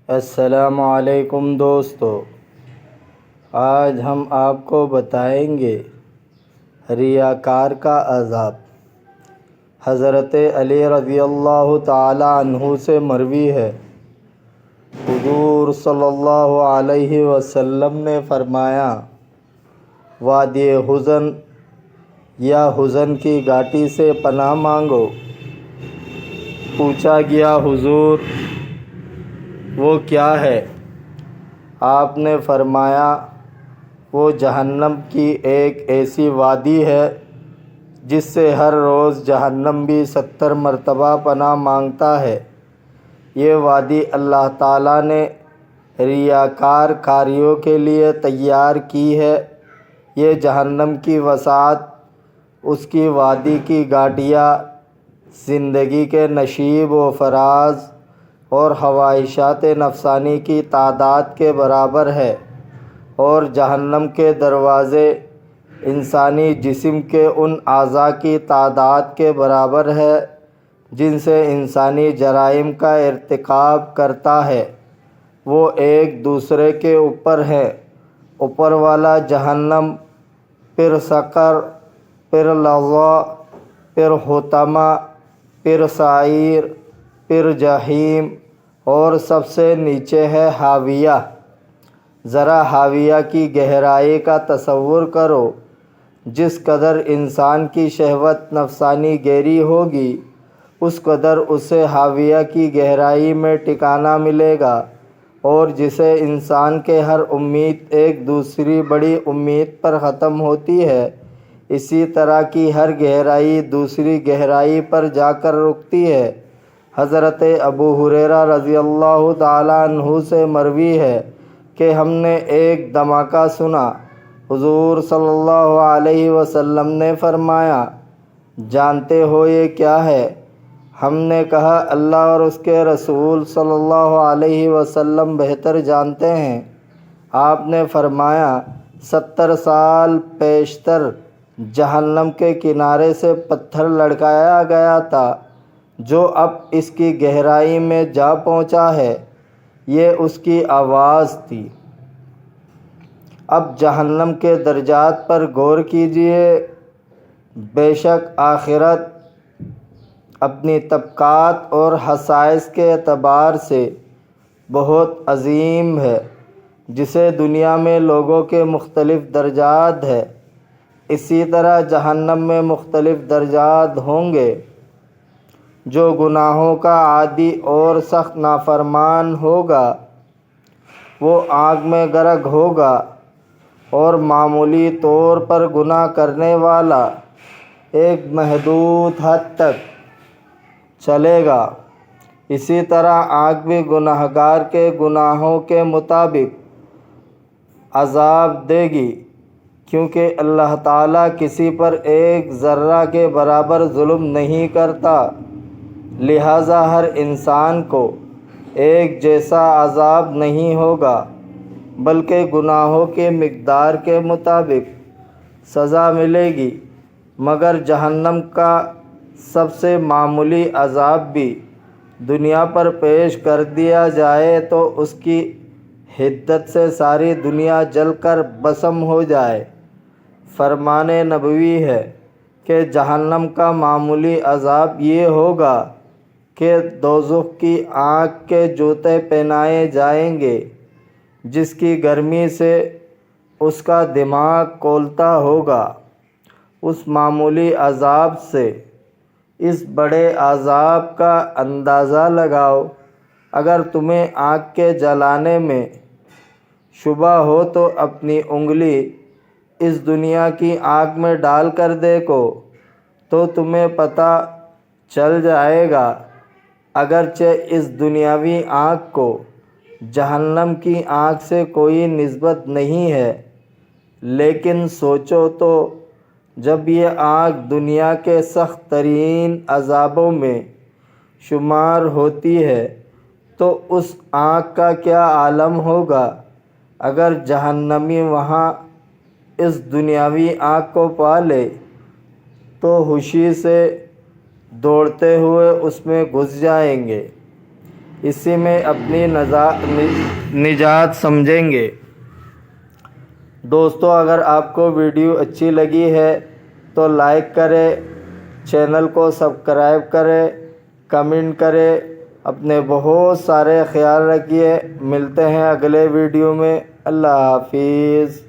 السلام علیکم دوستو، آج ہم آپ کو بتائیں گے ریاکار کا عذاب۔ حضرت علی رضی اللہ تعالی عنہ سے مروی ہے، حضور صلی اللہ علیہ وسلم نے فرمایا، وادی حزن یا حزن کی گھاٹی سے پناہ مانگو۔ پوچھا گیا، حضور وہ کیا ہے؟ آپ نے فرمایا، وہ جہنم کی ایک ایسی وادی ہے جس سے ہر روز جہنم بھی 70 مرتبہ پناہ مانگتا ہے۔ یہ وادی اللہ تعالیٰ نے ریاکار کاریوں کے لیے تیار کی ہے۔ یہ جہنم کی وسعت، اس کی وادی کی گھاٹیاں زندگی کے نشیب و فراز اور خواہشات نفسانی کی تعداد کے برابر ہے، اور جہنم کے دروازے انسانی جسم کے ان اعضاء کی تعداد کے برابر ہے جن سے انسانی جرائم کا ارتکاب کرتا ہے۔ وہ ایک دوسرے کے اوپر ہیں، اوپر والا جہنم، پھر سقر، پھر لظیٰ، پھر حطمہ، پھر سعیر، پھر جحیم، اور سب سے نیچے ہے حاویہ۔ ذرا حاویہ کی گہرائی کا تصور کرو۔ جس قدر انسان کی شہوت نفسانی گہری ہوگی، اس قدر اسے حاویہ کی گہرائی میں ٹھکانہ ملے گا، اور جسے انسان کے ہر امید ایک دوسری بڑی امید پر ختم ہوتی ہے، اسی طرح کی ہر گہرائی دوسری گہرائی پر جا کر رکتی ہے۔ حضرت ابو ہریرہ رضی اللہ تعالی عنہ سے مروی ہے کہ ہم نے ایک دھماکہ سنا۔ حضور صلی اللہ علیہ وسلم نے فرمایا، جانتے ہو یہ کیا ہے؟ ہم نے کہا، اللہ اور اس کے رسول صلی اللہ علیہ وسلم بہتر جانتے ہیں۔ آپ نے فرمایا، 70 سال پیشتر جہنم کے کنارے سے پتھر لڑکایا گیا تھا جو اب اس کی گہرائی میں جا پہنچا ہے۔ یہ اس کی آواز تھی۔ اب جہنم کے درجات پر غور کیجئے۔ بے شک آخرت اپنی طبقات اور خصائص کے اعتبار سے بہت عظیم ہے۔ جسے دنیا میں لوگوں کے مختلف درجات ہیں، اسی طرح جہنم میں مختلف درجات ہوں گے۔ جو گناہوں کا عادی اور سخت نافرمان ہوگا وہ آگ میں غرق ہوگا، اور معمولی طور پر گناہ کرنے والا ایک محدود حد تک چلے گا۔ اسی طرح آگ بھی گناہگار کے گناہوں کے مطابق عذاب دے گی، کیونکہ اللہ تعالیٰ کسی پر ایک ذرہ کے برابر ظلم نہیں کرتا، لہٰذا ہر انسان کو ایک جیسا عذاب نہیں ہوگا، بلکہ گناہوں کی مقدار کے مطابق سزا ملے گی۔ مگر جہنم کا سب سے معمولی عذاب بھی دنیا پر پیش کر دیا جائے تو اس کی حدت سے ساری دنیا جل کر بھسم ہو جائے۔ فرمان نبوی ہے کہ جہنم کا معمولی عذاب یہ ہوگا کہ دوزخ کی آگ کے جوتے پہنائے جائیں گے، جس کی گرمی سے اس کا دماغ کھولتا ہوگا۔ اس معمولی عذاب سے اس بڑے عذاب کا اندازہ لگاؤ۔ اگر تمہیں آگ کے جلانے میں شبہ ہو تو اپنی انگلی اس دنیا کی آگ میں ڈال کر دیکھو، تو تمہیں پتہ چل جائے گا۔ اگرچہ اس دنیاوی آگ کو جہنم کی آگ سے کوئی نسبت نہیں ہے، لیکن سوچو تو جب یہ آگ دنیا کے سخت ترین عذابوں میں شمار ہوتی ہے تو اس آگ کا کیا عالم ہوگا۔ اگر جہنمی وہاں اس دنیاوی آگ کو پا لے تو خوشی سے دوڑتے ہوئے اس میں گھس جائیں گے۔ اسی میں اپنی نجات سمجھیں گے۔ دوستو، اگر آپ کو ویڈیو اچھی لگی ہے تو لائک کریں، چینل کو سبسکرائب کریں، کمنٹ کریں، اپنے بہت سارے خیال رکھیے۔ ملتے ہیں اگلے ویڈیو میں۔ اللہ حافظ۔